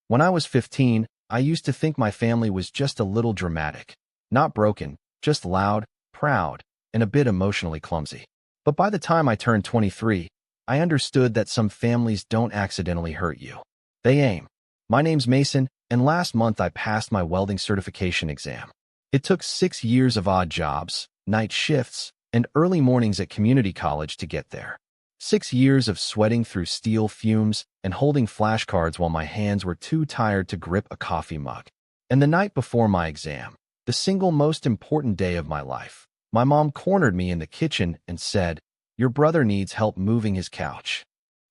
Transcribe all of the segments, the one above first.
When I was 15, I used to think my family was just a little dramatic. Not broken, just loud, proud, and a bit emotionally clumsy. But by the time I turned 23, I understood that some families don't accidentally hurt you. They aim. My name's Mason, and last month I passed my welding certification exam. It took 6 years of odd jobs, night shifts, and early mornings at community college to get there. 6 years of sweating through steel fumes and holding flashcards while my hands were too tired to grip a coffee mug. And the night before my exam, the single most important day of my life, my mom cornered me in the kitchen and said, "Your brother needs help moving his couch."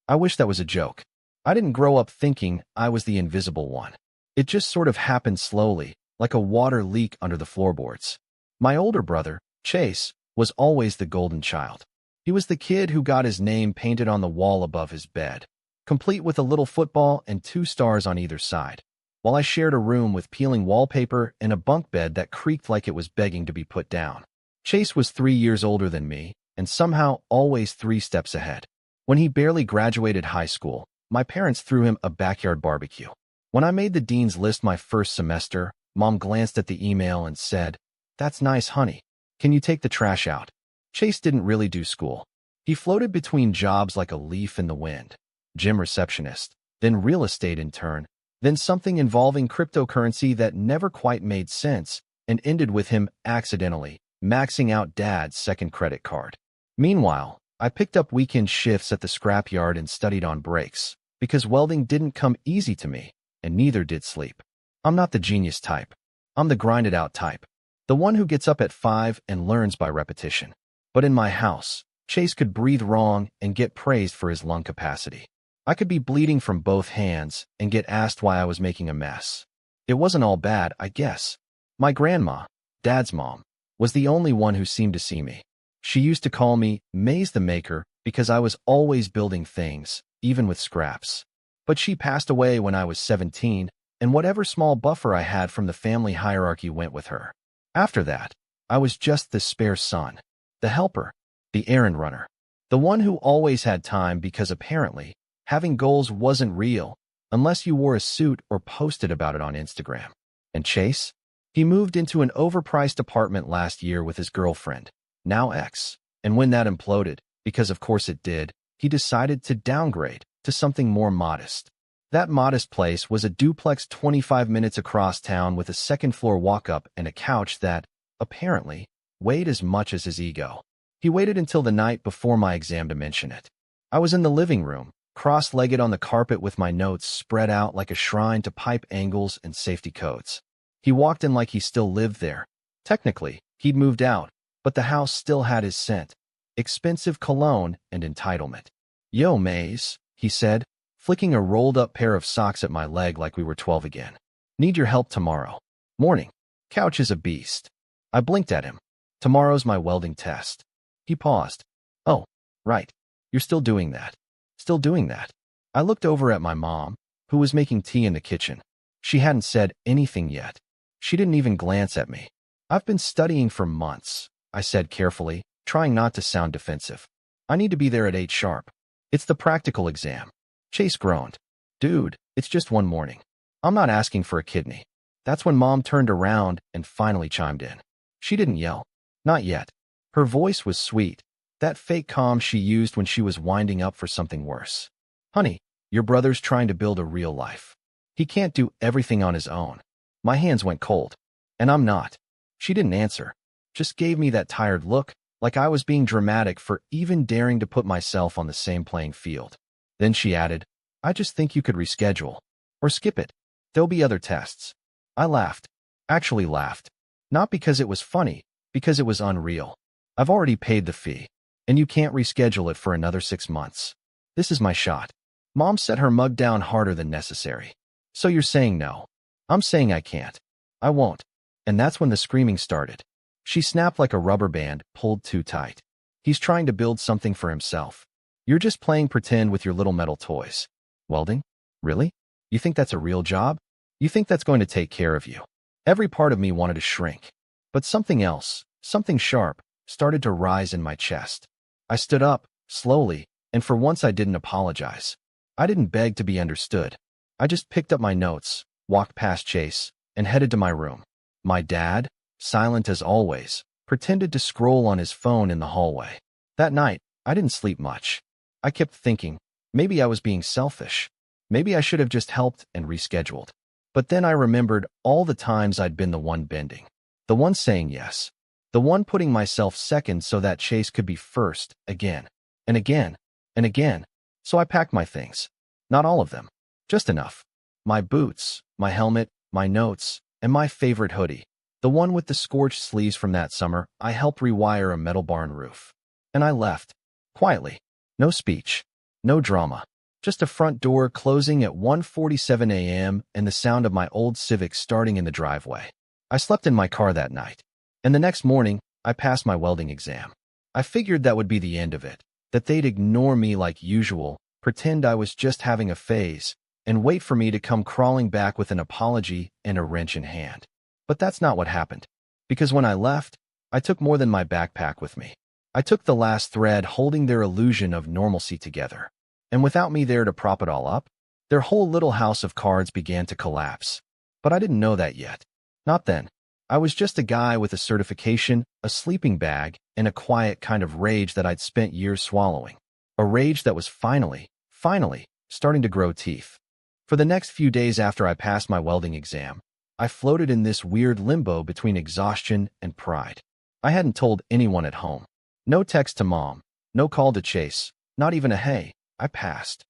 I wish that was a joke. I didn't grow up thinking I was the invisible one. It just sort of happened slowly, like a water leak under the floorboards. My older brother, Chase, was always the golden child. He was the kid who got his name painted on the wall above his bed, complete with a little football and 2 stars on either side, while I shared a room with peeling wallpaper and a bunk bed that creaked like it was begging to be put down. Chase was 3 years older than me, and somehow always 3 steps ahead. When he barely graduated high school, my parents threw him a backyard barbecue. When I made the dean's list my first semester, Mom glanced at the email and said, "That's nice, honey. Can you take the trash out?" Chase didn't really do school. He floated between jobs like a leaf in the wind. Gym receptionist, then real estate intern, then something involving cryptocurrency that never quite made sense, and ended with him accidentally maxing out Dad's second credit card. Meanwhile, I picked up weekend shifts at the scrapyard and studied on breaks, because welding didn't come easy to me, and neither did sleep. I'm not the genius type. I'm the grinded-out type, the one who gets up at 5 and learns by repetition. But in my house, Chase could breathe wrong and get praised for his lung capacity. I could be bleeding from both hands and get asked why I was making a mess. It wasn't all bad, I guess. My grandma, Dad's mom, was the only one who seemed to see me. She used to call me Maze the Maker because I was always building things, even with scraps. But she passed away when I was 17, and whatever small buffer I had from the family hierarchy went with her. After that, I was just the spare son, the helper, the errand runner, the one who always had time because apparently having goals wasn't real unless you wore a suit or posted about it on Instagram. And Chase? He moved into an overpriced apartment last year with his girlfriend, now ex, and when that imploded, because of course it did, he decided to downgrade to something more modest. That modest place was a duplex 25 minutes across town with a second-floor walk-up and a couch that, apparently, weighed as much as his ego. He waited until the night before my exam to mention it. I was in the living room, cross-legged on the carpet with my notes spread out like a shrine to pipe angles and safety codes. He walked in like he still lived there. Technically, he'd moved out, but the house still had his scent, expensive cologne and entitlement. "Yo, Maze," he said, flicking a rolled-up pair of socks at my leg like we were 12 again. "Need your help tomorrow. Morning. Couch is a beast." I blinked at him. "Tomorrow's my welding test." He paused. "Oh, right. You're still doing that. Still doing that." I looked over at my mom, who was making tea in the kitchen. She hadn't said anything yet. She didn't even glance at me. "I've been studying for months," I said carefully, trying not to sound defensive. "I need to be there at 8 sharp. It's the practical exam." Chase groaned. "Dude, it's just one morning. I'm not asking for a kidney." That's when Mom turned around and finally chimed in. She didn't yell. Not yet. Her voice was sweet, that fake calm she used when she was winding up for something worse. "Honey, your brother's trying to build a real life. He can't do everything on his own." My hands went cold. "And I'm not." She didn't answer, just gave me that tired look, like I was being dramatic for even daring to put myself on the same playing field. Then she added, "I just think you could reschedule. Or skip it. There'll be other tests." I laughed. Actually laughed. Not because it was funny, because it was unreal. I've already paid the fee, and you can't reschedule it for another 6 months. This is my shot. Mom set her mug down harder than necessary. "So you're saying no?" "I'm saying I can't. I won't." And that's when the screaming started. She snapped like a rubber band, pulled too tight. "He's trying to build something for himself. You're just playing pretend with your little metal toys." "Welding? Really? You think that's a real job? You think that's going to take care of you?" Every part of me wanted to shrink. But something else, something sharp, started to rise in my chest. I stood up, slowly, and for once I didn't apologize. I didn't beg to be understood. I just picked up my notes, walked past Chase, and headed to my room. My dad, silent as always, pretended to scroll on his phone in the hallway. That night, I didn't sleep much. I kept thinking, maybe I was being selfish. Maybe I should have just helped and rescheduled. But then I remembered all the times I'd been the one bending, the one saying yes, the one putting myself second so that Chase could be first again, and again, and again. So I packed my things. Not all of them, just enough. My boots, my helmet, my notes, and my favorite hoodie, the one with the scorched sleeves from that summer I helped rewire a metal barn roof. And I left, quietly. No speech, no drama. Just a front door closing at 1:47 a.m. and the sound of my old Civic starting in the driveway. I slept in my car that night, and the next morning, I passed my welding exam. I figured that would be the end of it, that they'd ignore me like usual, pretend I was just having a phase, and wait for me to come crawling back with an apology and a wrench in hand. But that's not what happened, because when I left, I took more than my backpack with me. I took the last thread holding their illusion of normalcy together. And without me there to prop it all up, their whole little house of cards began to collapse. But I didn't know that yet. Not then. I was just a guy with a certification, a sleeping bag, and a quiet kind of rage that I'd spent years swallowing. A rage that was finally, starting to grow teeth. For the next few days after I passed my welding exam, I floated in this weird limbo between exhaustion and pride. I hadn't told anyone at home. No text to mom, no call to Chase, not even a hey. I passed.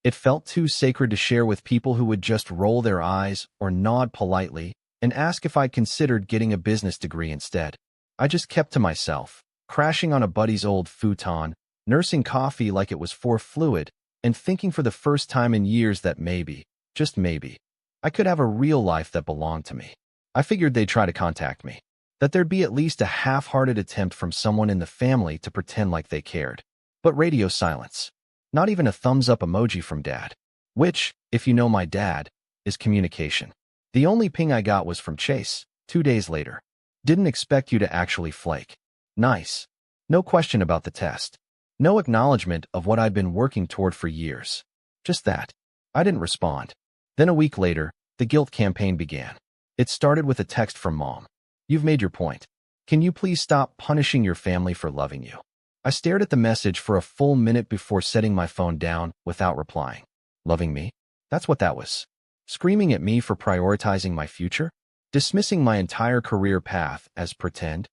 It felt too sacred to share with people who would just roll their eyes or nod politely and ask if I'd considered getting a business degree instead. I just kept to myself, crashing on a buddy's old futon, nursing coffee like it was for fluid, and thinking for the first time in years that maybe, just maybe, I could have a real life that belonged to me. I figured they'd try to contact me, that there'd be at least a half-hearted attempt from someone in the family to pretend like they cared. But radio silence. Not even a thumbs-up emoji from Dad, which, if you know my dad, is communication. The only ping I got was from Chase, 2 days later. Didn't expect you to actually flake. Nice. No question about the test. No acknowledgement of what I'd been working toward for years. Just that. I didn't respond. Then a week later, the guilt campaign began. It started with a text from Mom. You've made your point. Can you please stop punishing your family for loving you? I stared at the message for a full minute before setting my phone down without replying. Loving me? That's what that was. Screaming at me for prioritizing my future? Dismissing my entire career path as pretend?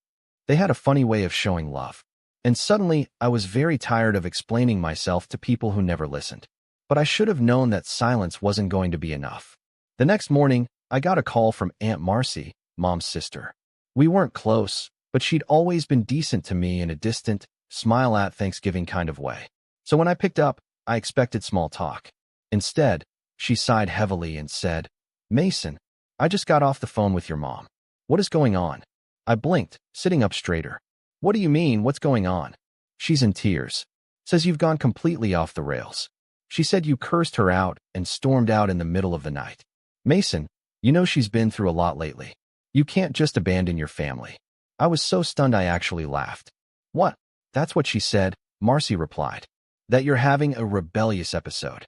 They had a funny way of showing love. And suddenly, I was very tired of explaining myself to people who never listened. But I should have known that silence wasn't going to be enough. The next morning, I got a call from Aunt Marcy, Mom's sister. We weren't close, but she'd always been decent to me in a distant, smile at Thanksgiving kind of way. So when I picked up, I expected small talk. Instead, she sighed heavily and said, Mason, I just got off the phone with your mom. What is going on? I blinked, sitting up straighter. What do you mean, what's going on? She's in tears. Says you've gone completely off the rails. She said you cursed her out and stormed out in the middle of the night. Mason, you know she's been through a lot lately. You can't just abandon your family. I was so stunned I actually laughed. What? That's what she said, Marcy replied. That you're having a rebellious episode.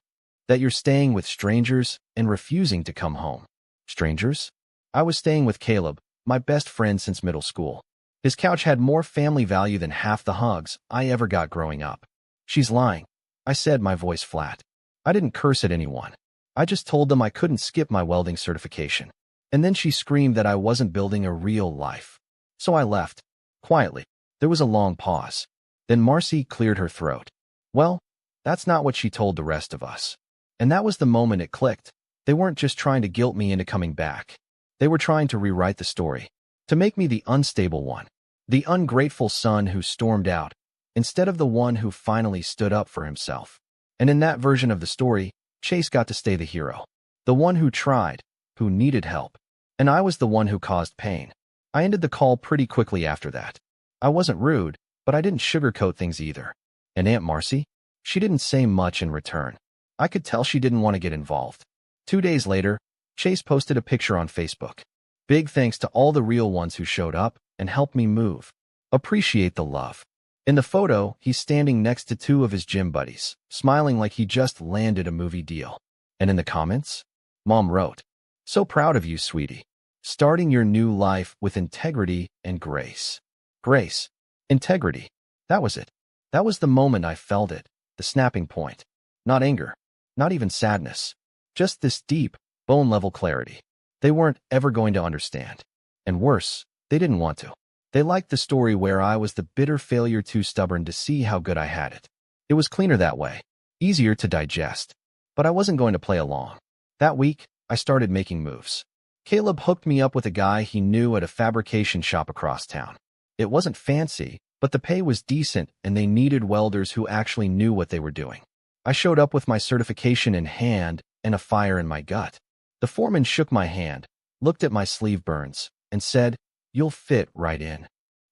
That you're staying with strangers and refusing to come home. Strangers? I was staying with Caleb, my best friend since middle school. His couch had more family value than half the hugs I ever got growing up. She's lying, I said, my voice flat. I didn't curse at anyone. I just told them I couldn't skip my welding certification. And then she screamed that I wasn't building a real life. So I left, quietly. There was a long pause. Then Marcy cleared her throat. Well, that's not what she told the rest of us. And that was the moment it clicked. They weren't just trying to guilt me into coming back. They were trying to rewrite the story. To make me the unstable one. The ungrateful son who stormed out, instead of the one who finally stood up for himself. And in that version of the story, Chase got to stay the hero. The one who tried, who needed help. And I was the one who caused pain. I ended the call pretty quickly after that. I wasn't rude, but I didn't sugarcoat things either. And Aunt Marcy? She didn't say much in return. I could tell she didn't want to get involved. 2 days later, Chase posted a picture on Facebook. Big thanks to all the real ones who showed up and helped me move. Appreciate the love. In the photo, he's standing next to 2 of his gym buddies, smiling like he just landed a movie deal. And in the comments? Mom wrote, "So proud of you, sweetie. Starting your new life with integrity and grace." Grace. Integrity. That was it. That was the moment I felt it, the snapping point. Not anger. Not even sadness. Just this deep, bone-level clarity. They weren't ever going to understand. And worse, they didn't want to. They liked the story where I was the bitter failure too stubborn to see how good I had it. It was cleaner that way. Easier to digest. But I wasn't going to play along. That week, I started making moves. Caleb hooked me up with a guy he knew at a fabrication shop across town. It wasn't fancy, but the pay was decent and they needed welders who actually knew what they were doing. I showed up with my certification in hand and a fire in my gut. The foreman shook my hand, looked at my sleeve burns, and said, "You'll fit right in."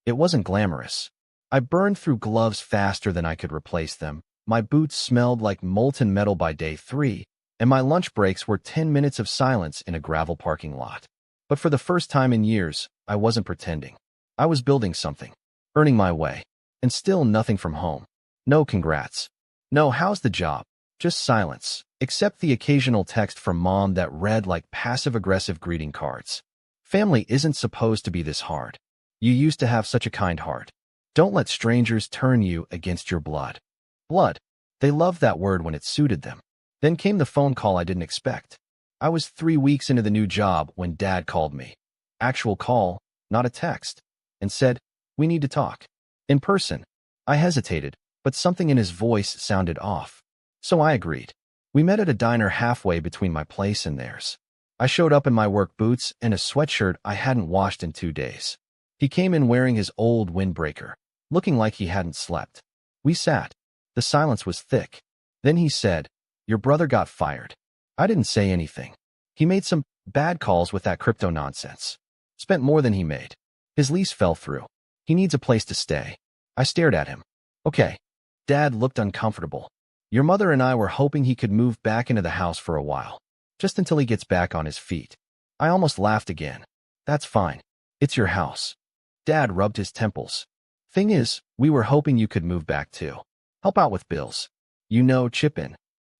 It wasn't glamorous. I burned through gloves faster than I could replace them. My boots smelled like molten metal by day 3, and my lunch breaks were 10 minutes of silence in a gravel parking lot. But for the first time in years, I wasn't pretending. I was building something, earning my way, and still nothing from home. No congrats. No how's the job. Just silence, except the occasional text from Mom that read like passive-aggressive greeting cards. Family isn't supposed to be this hard. You used to have such a kind heart. Don't let strangers turn you against your blood. Blood. They loved that word when it suited them. Then came the phone call I didn't expect. I was 3 weeks into the new job when Dad called me. Actual call, not a text, and said, "We need to talk." In person. I hesitated, but something in his voice sounded off. So I agreed. We met at a diner halfway between my place and theirs. I showed up in my work boots and a sweatshirt I hadn't washed in 2 days. He came in wearing his old windbreaker, looking like he hadn't slept. We sat. The silence was thick. Then he said, "Your brother got fired." I didn't say anything. He made some bad calls with that crypto nonsense. Spent more than he made. His lease fell through. He needs a place to stay. I stared at him. Okay. Dad looked uncomfortable. "Your mother and I were hoping he could move back into the house for a while. Just until he gets back on his feet." I almost laughed again. "That's fine. It's your house." Dad rubbed his temples. "Thing is, we were hoping you could move back too. Help out with bills. You know, chip in."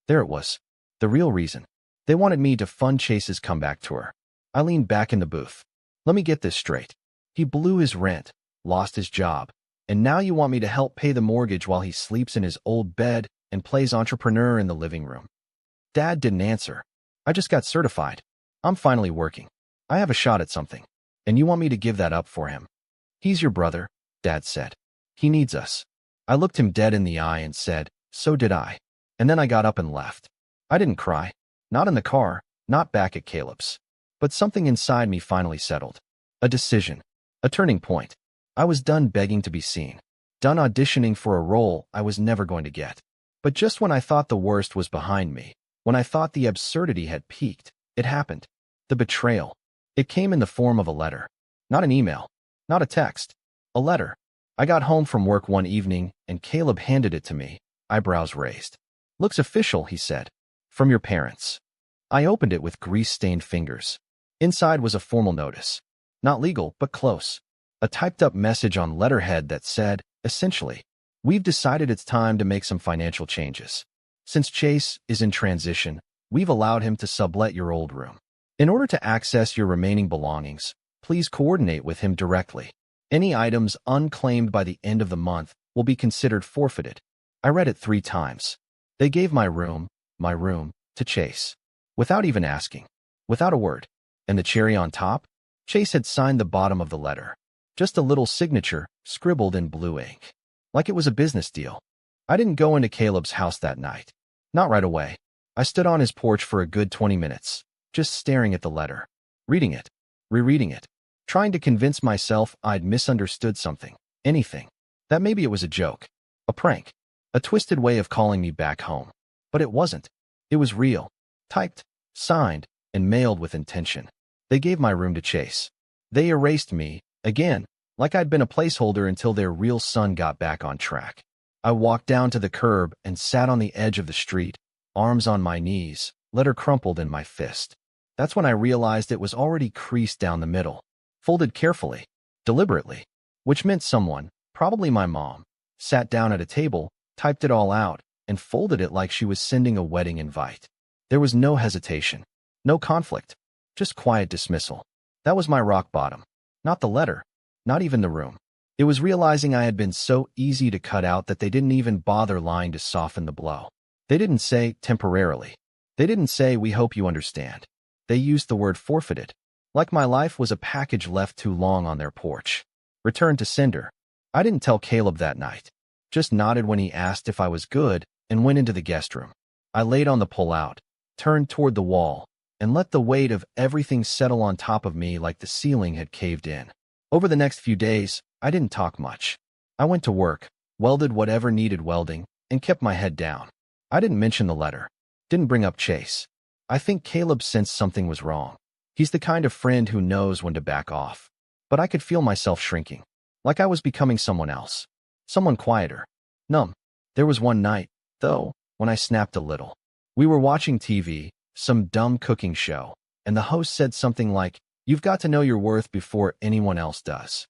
There it was. The real reason. They wanted me to fund Chase's comeback tour. I leaned back in the booth. "Let me get this straight. He blew his rent, lost his job, and now you want me to help pay the mortgage while he sleeps in his old bed and plays entrepreneur in the living room." Dad didn't answer. "I just got certified. I'm finally working. I have a shot at something. And you want me to give that up for him?" "He's your brother," Dad said. "He needs us." I looked him dead in the eye and said, "So did I." And then I got up and left. I didn't cry. Not in the car, not back at Caleb's. But something inside me finally settled. A decision. A turning point. I was done begging to be seen. Done auditioning for a role I was never going to get. But just when I thought the worst was behind me, when I thought the absurdity had peaked, it happened. The betrayal. It came in the form of a letter. Not an email. Not a text. A letter. I got home from work one evening, and Caleb handed it to me, eyebrows raised. "Looks official," he said. "From your parents." I opened it with grease-stained fingers. Inside was a formal notice. Not legal, but close. A typed-up message on letterhead that said, essentially, "We've decided it's time to make some financial changes. Since Chase is in transition, we've allowed him to sublet your old room. In order to access your remaining belongings, please coordinate with him directly. Any items unclaimed by the end of the month will be considered forfeited." I read it 3 times. They gave my room, to Chase. Without even asking. Without a word. And the cherry on top? Chase had signed the bottom of the letter. Just a little signature, scribbled in blue ink. Like it was a business deal. I didn't go into Caleb's house that night. Not right away. I stood on his porch for a good 20 minutes, just staring at the letter. Reading it. Rereading it. Trying to convince myself I'd misunderstood something. Anything. That maybe it was a joke. A prank. A twisted way of calling me back home. But it wasn't. It was real. Typed, signed, and mailed with intention. They gave my room to Chase. They erased me, again, like I'd been a placeholder until their real son got back on track. I walked down to the curb and sat on the edge of the street, arms on my knees, letter crumpled in my fist. That's when I realized it was already creased down the middle, folded carefully, deliberately, which meant someone, probably my mom, sat down at a table, typed it all out, and folded it like she was sending a wedding invite. There was no hesitation. No conflict. Just quiet dismissal. That was my rock bottom. Not the letter. Not even the room. It was realizing I had been so easy to cut out that they didn't even bother lying to soften the blow. They didn't say temporarily. They didn't say we hope you understand. They used the word forfeited. Like my life was a package left too long on their porch. Returned to sender. I didn't tell Caleb that night. Just nodded when he asked if I was good and went into the guest room. I laid on the pull-out, turned toward the wall, and let the weight of everything settle on top of me like the ceiling had caved in. Over the next few days, I didn't talk much. I went to work, welded whatever needed welding, and kept my head down. I didn't mention the letter. Didn't bring up Chase. I think Caleb sensed something was wrong. He's the kind of friend who knows when to back off. But I could feel myself shrinking. Like I was becoming someone else. Someone quieter. Numb. There was one night, though, when I snapped a little. We were watching TV, some dumb cooking show, and the host said something like, "You've got to know your worth before anyone else does."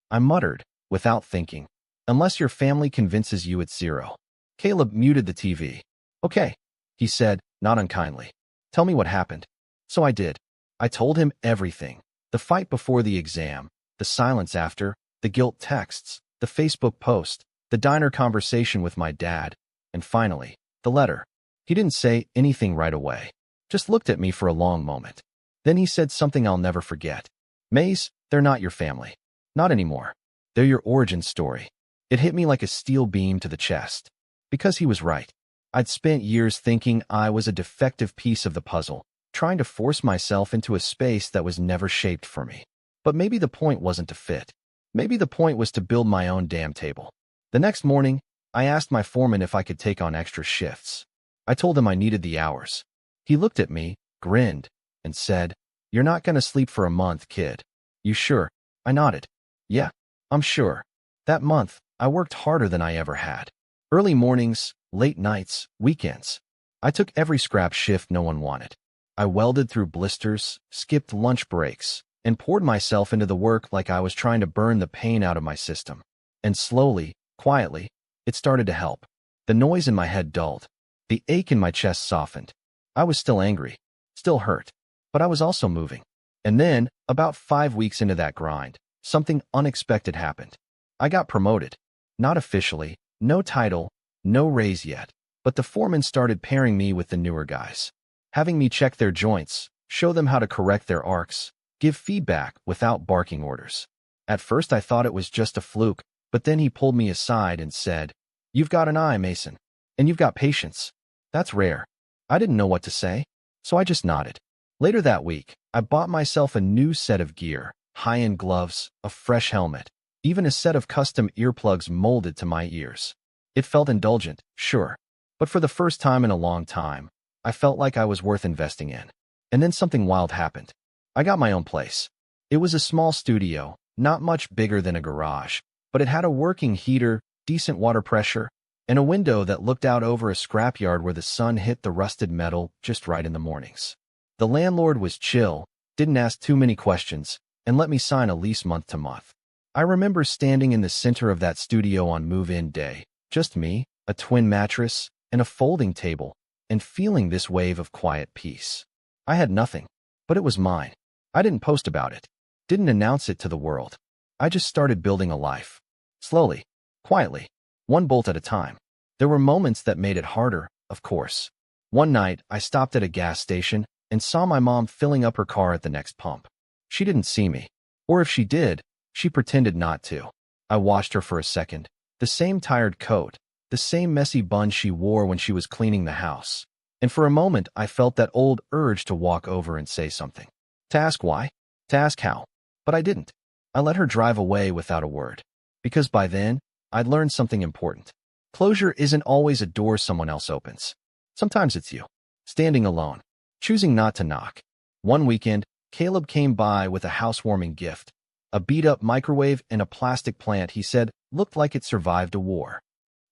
I muttered, without thinking, "Unless your family convinces you it's zero." Caleb muted the TV. "Okay," he said, not unkindly. "Tell me what happened." So I did. I told him everything. The fight before the exam, the silence after, the guilt texts, the Facebook post, the diner conversation with my dad, and finally, the letter. He didn't say anything right away. Just looked at me for a long moment. Then he said something I'll never forget. "Maze, they're not your family. Not anymore. They're your origin story." It hit me like a steel beam to the chest. Because he was right. I'd spent years thinking I was a defective piece of the puzzle, trying to force myself into a space that was never shaped for me. But maybe the point wasn't to fit. Maybe the point was to build my own damn table. The next morning, I asked my foreman if I could take on extra shifts. I told him I needed the hours. He looked at me, grinned, and said, "You're not going to sleep for a month, kid. You sure?" I nodded. "Yeah, I'm sure." That month, I worked harder than I ever had. Early mornings, late nights, weekends. I took every scrap shift no one wanted. I welded through blisters, skipped lunch breaks, and poured myself into the work like I was trying to burn the pain out of my system. And slowly, quietly, it started to help. The noise in my head dulled. The ache in my chest softened. I was still angry, still hurt, but I was also moving. And then, about 5 weeks into that grind, something unexpected happened. I got promoted. Not officially, no title, no raise yet, but the foreman started pairing me with the newer guys, having me check their joints, show them how to correct their arcs, give feedback without barking orders. At first I thought it was just a fluke, but then he pulled me aside and said, "You've got an eye, Mason, and you've got patience. That's rare." I didn't know what to say, so I just nodded. Later that week, I bought myself a new set of gear, high-end gloves, a fresh helmet, even a set of custom earplugs molded to my ears. It felt indulgent, sure, but for the first time in a long time, I felt like I was worth investing in. And then something wild happened. I got my own place. It was a small studio, not much bigger than a garage, but it had a working heater, decent water pressure, and a window that looked out over a scrapyard where the sun hit the rusted metal just right in the mornings. The landlord was chill, didn't ask too many questions, and let me sign a lease month to month. I remember standing in the center of that studio on move-in day, just me, a twin mattress, and a folding table, and feeling this wave of quiet peace. I had nothing, but it was mine. I didn't post about it, didn't announce it to the world. I just started building a life. Slowly, quietly, one bolt at a time. There were moments that made it harder, of course. One night, I stopped at a gas station and saw my mom filling up her car at the next pump. She didn't see me. Or if she did, she pretended not to. I watched her for a second. The same tired coat, the same messy bun she wore when she was cleaning the house. And for a moment, I felt that old urge to walk over and say something. To ask why, to ask how. But I didn't. I let her drive away without a word. Because by then, I'd learned something important. Closure isn't always a door someone else opens. Sometimes it's you, standing alone, choosing not to knock. One weekend, Caleb came by with a housewarming gift, a beat-up microwave and a plastic plant he said looked like it survived a war.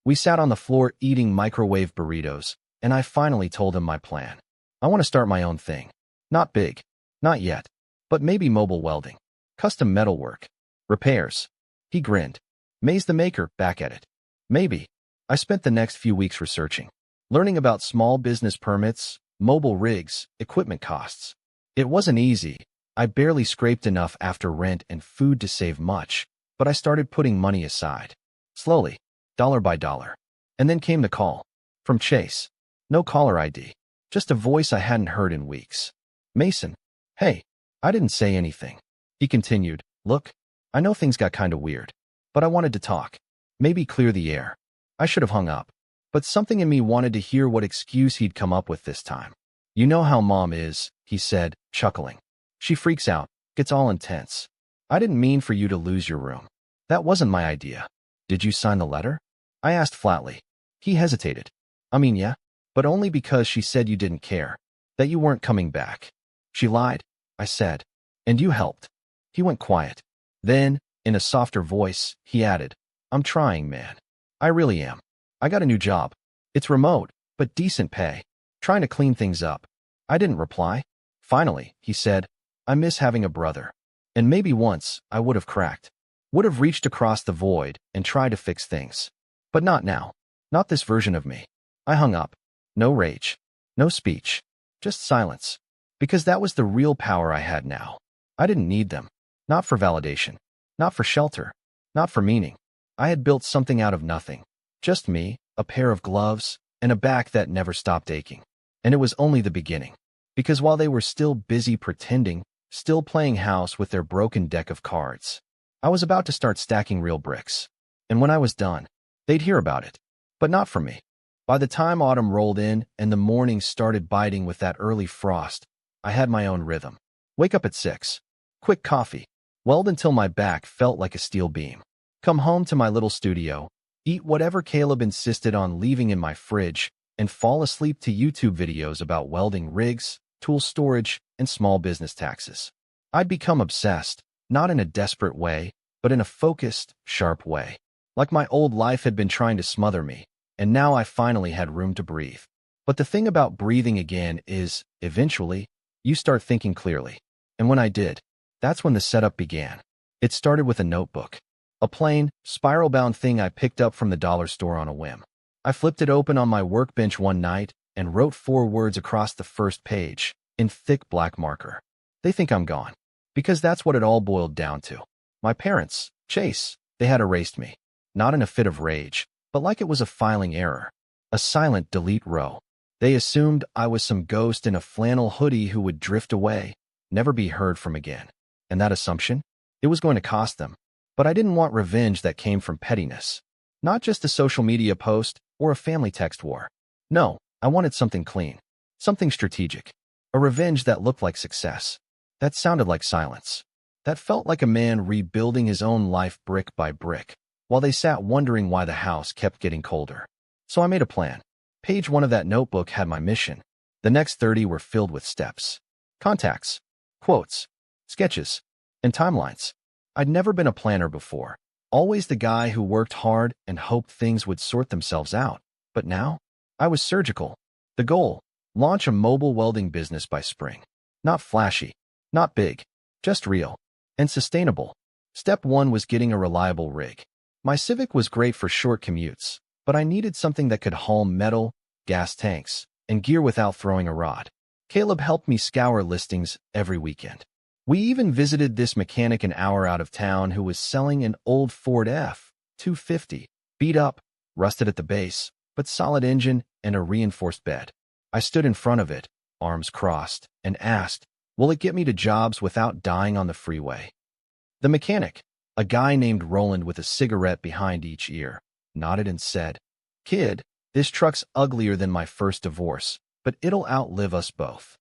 We sat on the floor eating microwave burritos, and I finally told him my plan. I want to start my own thing. Not big, not yet, but maybe mobile welding, custom metalwork, repairs. He grinned. Maze the maker, back at it. Maybe. I spent the next few weeks researching, learning about small business permits, mobile rigs, equipment costs. It wasn't easy. I barely scraped enough after rent and food to save much, but I started putting money aside. Slowly, dollar by dollar. And then came the call. From Chase. No caller ID. Just a voice I hadn't heard in weeks. Mason. Hey. I didn't say anything. He continued, look, I know things got kinda weird, but I wanted to talk. Maybe clear the air. I should have hung up. But something in me wanted to hear what excuse he'd come up with this time. You know how Mom is, he said, chuckling. She freaks out, gets all intense. I didn't mean for you to lose your room. That wasn't my idea. Did you sign the letter? I asked flatly. He hesitated. I mean, yeah, but only because she said you didn't care, that you weren't coming back. She lied, I said. And you helped. He went quiet. Then, in a softer voice, he added, I'm trying, man. I really am. I got a new job. It's remote, but decent pay. Trying to clean things up. I didn't reply. Finally, he said, I miss having a brother. And maybe once, I would have cracked. Would have reached across the void and tried to fix things. But not now. Not this version of me. I hung up. No rage. No speech. Just silence. Because that was the real power I had now. I didn't need them. Not for validation. Not for shelter. Not for meaning. I had built something out of nothing. Just me, a pair of gloves, and a back that never stopped aching. And it was only the beginning. Because while they were still busy pretending, still playing house with their broken deck of cards, I was about to start stacking real bricks. And when I was done, they'd hear about it. But not from me. By the time autumn rolled in and the mornings started biting with that early frost, I had my own rhythm. Wake up at 6. Quick coffee. Weld until my back felt like a steel beam. Come home to my little studio. Eat whatever Caleb insisted on leaving in my fridge, and fall asleep to YouTube videos about welding rigs, tool storage, and small business taxes. I'd become obsessed, not in a desperate way, but in a focused, sharp way. Like my old life had been trying to smother me, and now I finally had room to breathe. But the thing about breathing again is, eventually, you start thinking clearly. And when I did, that's when the setup began. It started with a notebook. A plain, spiral-bound thing I picked up from the dollar store on a whim. I flipped it open on my workbench one night and wrote 4 words across the first page, in thick black marker. They think I'm gone. Because that's what it all boiled down to. My parents, Chase, they had erased me. Not in a fit of rage, but like it was a filing error. A silent delete row. They assumed I was some ghost in a flannel hoodie who would drift away, never be heard from again. And that assumption? It was going to cost them. But I didn't want revenge that came from pettiness. Not just a social media post or a family text war. No, I wanted something clean. Something strategic. A revenge that looked like success. That sounded like silence. That felt like a man rebuilding his own life brick by brick, while they sat wondering why the house kept getting colder. So I made a plan. Page 1 of that notebook had my mission. The next 30 were filled with steps. Contacts. Quotes. Sketches. And timelines. I'd never been a planner before. Always the guy who worked hard and hoped things would sort themselves out. But now, I was surgical. The goal, launch a mobile welding business by spring. Not flashy, not big, just real and sustainable. Step 1 was getting a reliable rig. My Civic was great for short commutes, but I needed something that could haul metal, gas tanks, and gear without throwing a rod. Caleb helped me scour listings every weekend. We even visited this mechanic an hour out of town who was selling an old Ford F-250, beat up, rusted at the base, but solid engine and a reinforced bed. I stood in front of it, arms crossed, and asked, will it get me to jobs without dying on the freeway? The mechanic, a guy named Roland with a cigarette behind each ear, nodded and said, kid, this truck's uglier than my first divorce, but it'll outlive us both.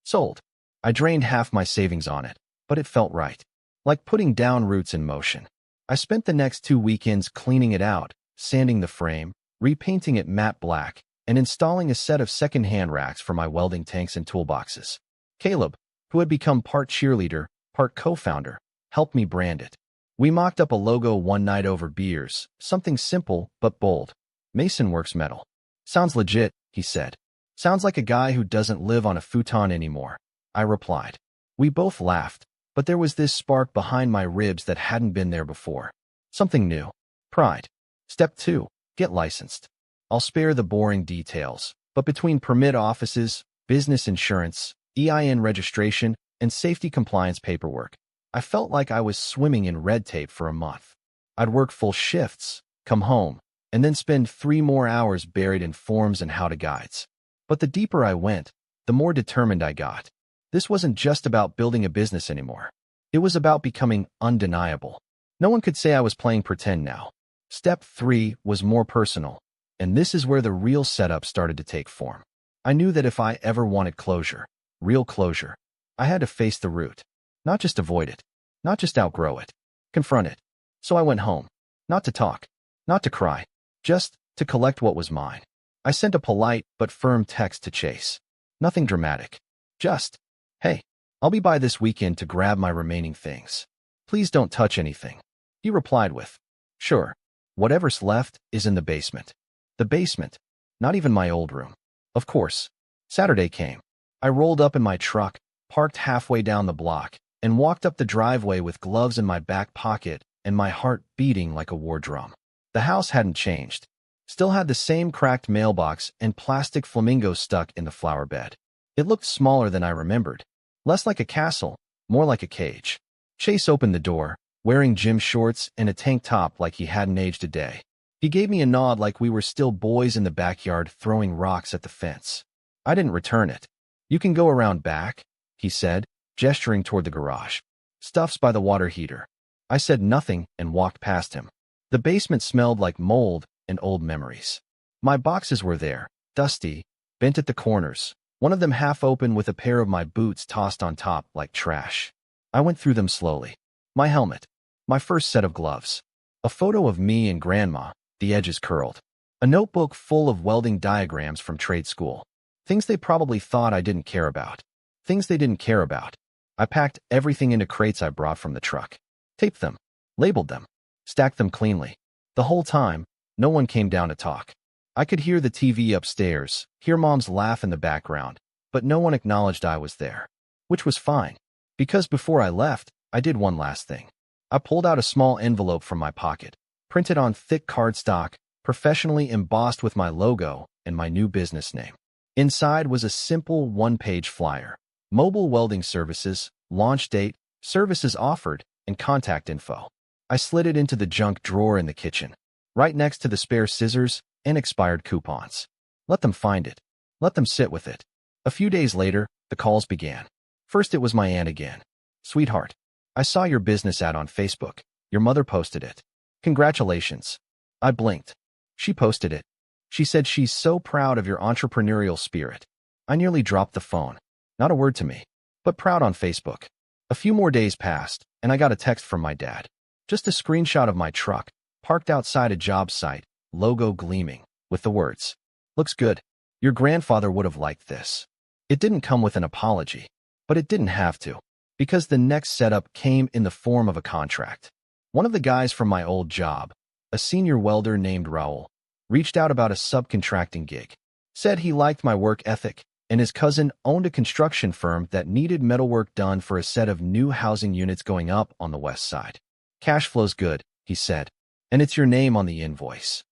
Sold. I drained half my savings on it, but it felt right. Like putting down roots in motion. I spent the next 2 weekends cleaning it out, sanding the frame, repainting it matte black, and installing a set of second-hand racks for my welding tanks and toolboxes. Caleb, who had become part cheerleader, part co-founder, helped me brand it. We mocked up a logo one night over beers, something simple but bold. Mason Works Metal. Sounds legit, he said. Sounds like a guy who doesn't live on a futon anymore. I replied. We both laughed, but there was this spark behind my ribs that hadn't been there before. Something new. Pride. Step 2. Get licensed. I'll spare the boring details, but between permit offices, business insurance, EIN registration, and safety compliance paperwork. I felt like I was swimming in red tape for a month. I'd work full shifts, come home, and then spend 3 more hours buried in forms and how-to guides. But the deeper I went, the more determined I got. This wasn't just about building a business anymore. It was about becoming undeniable. No one could say I was playing pretend now. Step 3 was more personal, and this is where the real setup started to take form. I knew that if I ever wanted closure, real closure, I had to face the root. Not just avoid it, not just outgrow it, confront it. So I went home, not to talk, not to cry, just to collect what was mine. I sent a polite but firm text to Chase. Nothing dramatic. Just, hey, I'll be by this weekend to grab my remaining things. Please don't touch anything. He replied with, sure, whatever's left is in the basement. The basement, not even my old room. Of course. Saturday came. I rolled up in my truck, parked halfway down the block, and walked up the driveway with gloves in my back pocket and my heart beating like a war drum. The house hadn't changed. Still had the same cracked mailbox and plastic flamingos stuck in the flower bed. It looked smaller than I remembered. Less like a castle, more like a cage. Chase opened the door, wearing gym shorts and a tank top like he hadn't aged a day. He gave me a nod like we were still boys in the backyard throwing rocks at the fence. I didn't return it. You can go around back, he said, gesturing toward the garage. Stuff's by the water heater. I said nothing and walked past him. The basement smelled like mold and old memories. My boxes were there, dusty, bent at the corners, one of them half open with a pair of my boots tossed on top like trash. I went through them slowly. My helmet, my first set of gloves, a photo of me and Grandma, the edges curled, a notebook full of welding diagrams from trade school, things they probably thought I didn't care about, things they didn't care about. I packed everything into crates I brought from the truck, taped them, labeled them, stacked them cleanly. The whole time, no one came down to talk. I could hear the TV upstairs, hear Mom's laugh in the background, but no one acknowledged I was there, which was fine, because before I left, I did one last thing. I pulled out a small envelope from my pocket, printed on thick cardstock, professionally embossed with my logo and my new business name. Inside was a simple one-page flyer. Mobile welding services, launch date, services offered, and contact info. I slid it into the junk drawer in the kitchen, right next to the spare scissors and expired coupons. Let them find it. Let them sit with it. A few days later, the calls began. First it was my aunt again. Sweetheart, I saw your business ad on Facebook. Your mother posted it. Congratulations. I blinked. She posted it. She said she's so proud of your entrepreneurial spirit. I nearly dropped the phone. Not a word to me, but proud on Facebook. A few more days passed, and I got a text from my dad. Just a screenshot of my truck, parked outside a job site, logo gleaming, with the words, "Looks good. Your grandfather would have liked this." It didn't come with an apology, but it didn't have to, because the next setup came in the form of a contract. One of the guys from my old job, a senior welder named Raul, reached out about a subcontracting gig, said he liked my work ethic, and his cousin owned a construction firm that needed metalwork done for a set of new housing units going up on the west side. Cash flow's good, he said, and it's your name on the invoice.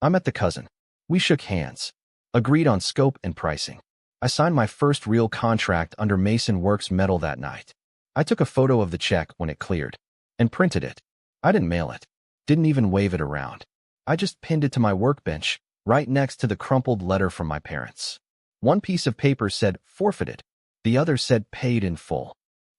I met the cousin. We shook hands, agreed on scope and pricing. I signed my first real contract under Mason Works metal that night. I took a photo of the check when it cleared and printed it. I didn't mail it, didn't even wave it around. I just pinned it to my workbench, right next to the crumpled letter from my parents. One piece of paper said forfeited, the other said paid in full.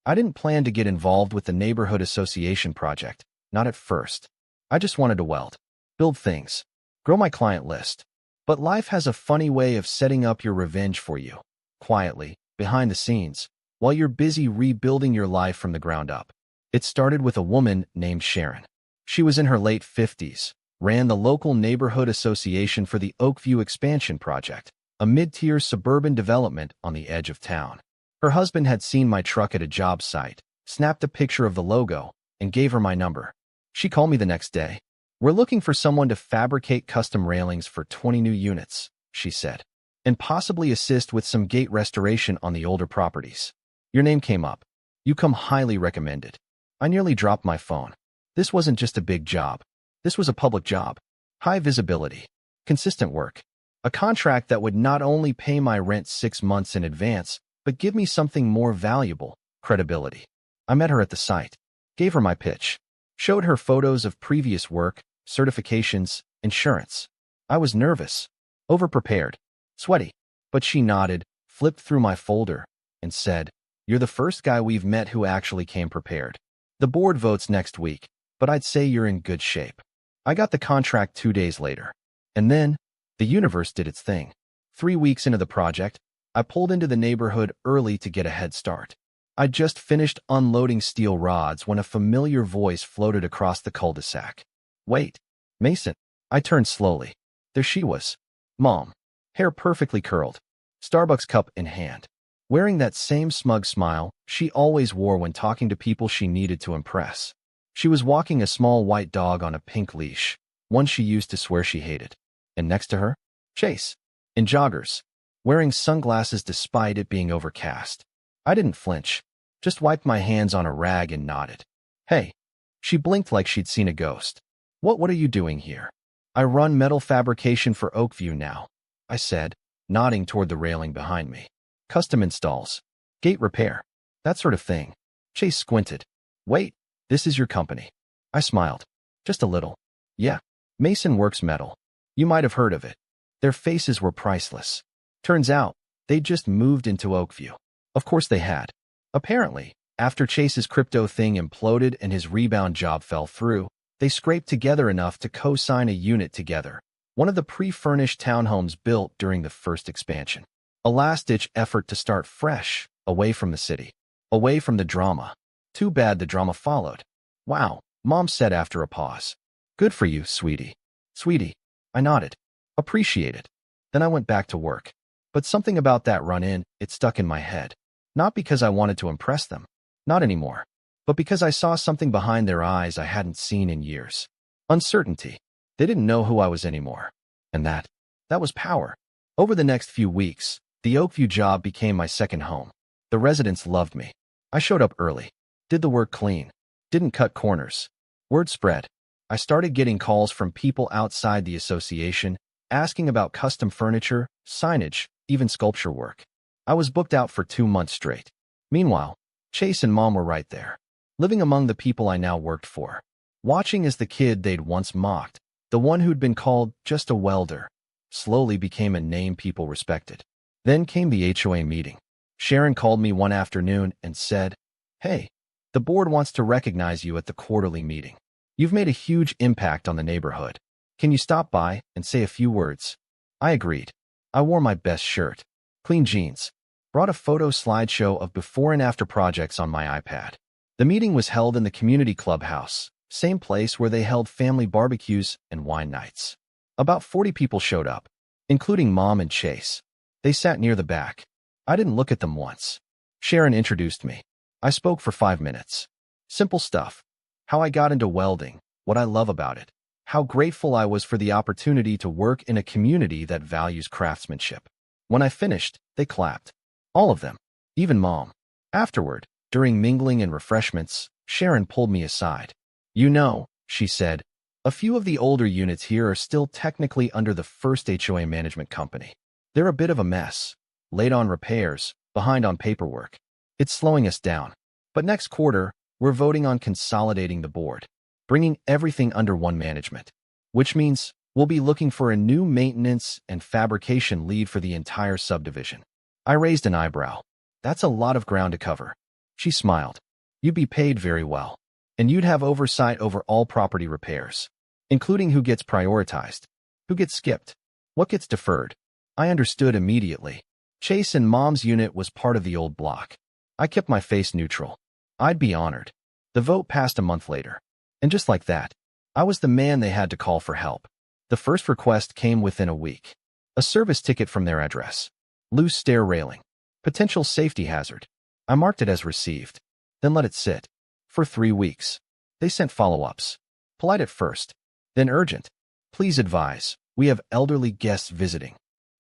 I didn't plan to get involved with the neighborhood association project, not at first. I just wanted to weld, build things, grow my client list. But life has a funny way of setting up your revenge for you, quietly, behind the scenes, while you're busy rebuilding your life from the ground up. It started with a woman named Sharon. She was in her late 50s, ran the local neighborhood association for the Oakview Expansion Project, a mid-tier suburban development on the edge of town. Her husband had seen my truck at a job site, snapped a picture of the logo, and gave her my number. She called me the next day. "We're looking for someone to fabricate custom railings for 20 new units," she said, "and possibly assist with some gate restoration on the older properties. Your name came up. You come highly recommended." I nearly dropped my phone. This wasn't just a big job. This was a public job. High visibility. Consistent work. A contract that would not only pay my rent 6 months in advance, but give me something more valuable, credibility. I met her at the site, gave her my pitch, showed her photos of previous work, certifications, insurance. I was nervous, overprepared, sweaty, but she nodded, flipped through my folder, and said, "You're the first guy we've met who actually came prepared. The board votes next week, but I'd say you're in good shape." I got the contract 2 days later. And then, the universe did its thing. 3 weeks into the project, I pulled into the neighborhood early to get a head start. I'd just finished unloading steel rods when a familiar voice floated across the cul-de-sac. "Wait, Mason." I turned slowly. There she was. Mom. Hair perfectly curled. Starbucks cup in hand. Wearing that same smug smile she always wore when talking to people she needed to impress. She was walking a small white dog on a pink leash, one she used to swear she hated. And next to her, Chase, in joggers, wearing sunglasses despite it being overcast. I didn't flinch, just wiped my hands on a rag and nodded. "Hey." She blinked like she'd seen a ghost. What are you doing here?" "I run metal fabrication for Oakview now," I said, nodding toward the railing behind me. "Custom installs, gate repair, that sort of thing." Chase squinted. "Wait, this is your company." I smiled. Just a little. "Yeah, Mason Works Metal. You might have heard of it." Their faces were priceless. Turns out, they'd just moved into Oakview. Of course they had. Apparently, after Chase's crypto thing imploded and his rebound job fell through, they scraped together enough to co-sign a unit together, one of the pre-furnished townhomes built during the first expansion. A last-ditch effort to start fresh, away from the city, away from the drama. Too bad the drama followed. "Wow," Mom said after a pause. "Good for you, sweetie." "Sweetie." I nodded. "Appreciate it." Then I went back to work. But something about that run-in, it stuck in my head. Not because I wanted to impress them. Not anymore. But because I saw something behind their eyes I hadn't seen in years. Uncertainty. They didn't know who I was anymore. And that was power. Over the next few weeks, the Oakview job became my second home. The residents loved me. I showed up early. Did the work clean. Didn't cut corners. Word spread. I started getting calls from people outside the association, asking about custom furniture, signage, even sculpture work. I was booked out for 2 months straight. Meanwhile, Chase and Mom were right there, living among the people I now worked for, watching as the kid they'd once mocked, the one who'd been called just a welder, slowly became a name people respected. Then came the HOA meeting. Sharon called me one afternoon and said, "Hey, the board wants to recognize you at the quarterly meeting. You've made a huge impact on the neighborhood. Can you stop by and say a few words?" I agreed. I wore my best shirt, clean jeans, brought a photo slideshow of before and after projects on my iPad. The meeting was held in the community clubhouse, same place where they held family barbecues and wine nights. About 40 people showed up, including Mom and Chase. They sat near the back. I didn't look at them once. Sharon introduced me. I spoke for 5 minutes. Simple stuff. How I got into welding, what I love about it, how grateful I was for the opportunity to work in a community that values craftsmanship. When I finished, they clapped. All of them, even Mom. Afterward, during mingling and refreshments, Sharon pulled me aside. "You know," she said, "a few of the older units here are still technically under the first HOA management company. They're a bit of a mess, late on repairs, behind on paperwork. It's slowing us down. But next quarter, we're voting on consolidating the board, bringing everything under one management, which means we'll be looking for a new maintenance and fabrication lead for the entire subdivision." I raised an eyebrow. "That's a lot of ground to cover." She smiled. "You'd be paid very well, and you'd have oversight over all property repairs, including who gets prioritized, who gets skipped, what gets deferred." I understood immediately. Chase and Mom's unit was part of the old block. I kept my face neutral. I'd be honored. The vote passed a month later. And just like that, I was the man they had to call for help. The first request came within a week. A service ticket from their address. Loose stair railing. Potential safety hazard. I marked it as received, then let it sit. For 3 weeks. They sent follow-ups. Polite at first, then urgent. "Please advise, we have elderly guests visiting.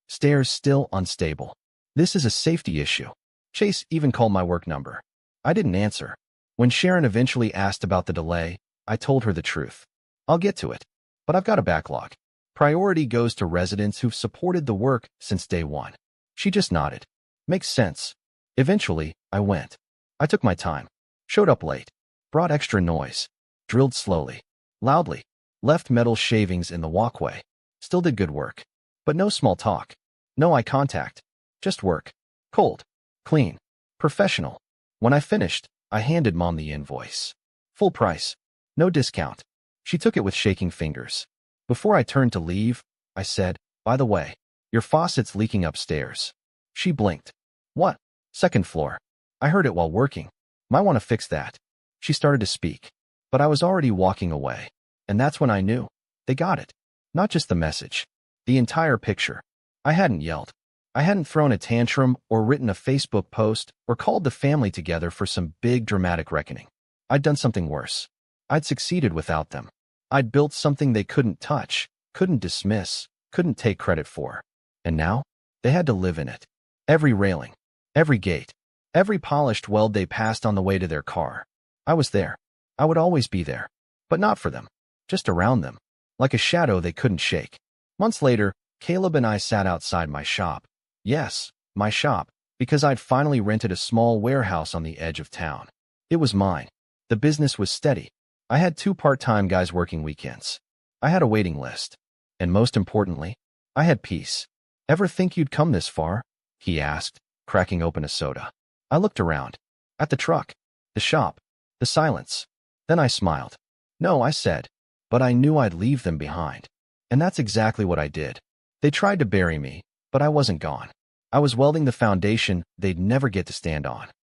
Stairs still unstable. This is a safety issue." Chase even called my work number. I didn't answer. When Sharon eventually asked about the delay, I told her the truth. "I'll get to it, but I've got a backlog." Priority goes to residents who've supported the work since day one. She just nodded. Makes sense. Eventually, I went. I took my time. Showed up late. Brought extra noise. Drilled slowly. Loudly. Left metal shavings in the walkway. Still did good work. But no small talk. No eye contact. Just work. Cold. Clean. Professional. When I finished, I handed Mom the invoice. Full price. No discount. She took it with shaking fingers. Before I turned to leave, I said, "By the way, your faucet's leaking upstairs." She blinked. "What?" "Second floor. I heard it while working. Might want to fix that." She started to speak, but I was already walking away. And that's when I knew. They got it. Not just the message. The entire picture. I hadn't yelled. I hadn't thrown a tantrum or written a Facebook post or called the family together for some big dramatic reckoning. I'd done something worse. I'd succeeded without them. I'd built something they couldn't touch, couldn't dismiss, couldn't take credit for. And now, they had to live in it. Every railing, every gate, every polished weld they passed on the way to their car. I was there. I would always be there. But not for them. Just around them. Like a shadow they couldn't shake. Months later, Caleb and I sat outside my shop. Yes, my shop, because I'd finally rented a small warehouse on the edge of town. It was mine. The business was steady. I had 2 part-time guys working weekends. I had a waiting list. And most importantly, I had peace. "Ever think you'd come this far?" he asked, cracking open a soda. I looked around. At the truck, the shop, the silence. Then I smiled. "No," I said, "but I knew I'd leave them behind." And that's exactly what I did. They tried to bury me, but I wasn't gone. I was welding the foundation they'd never get to stand on.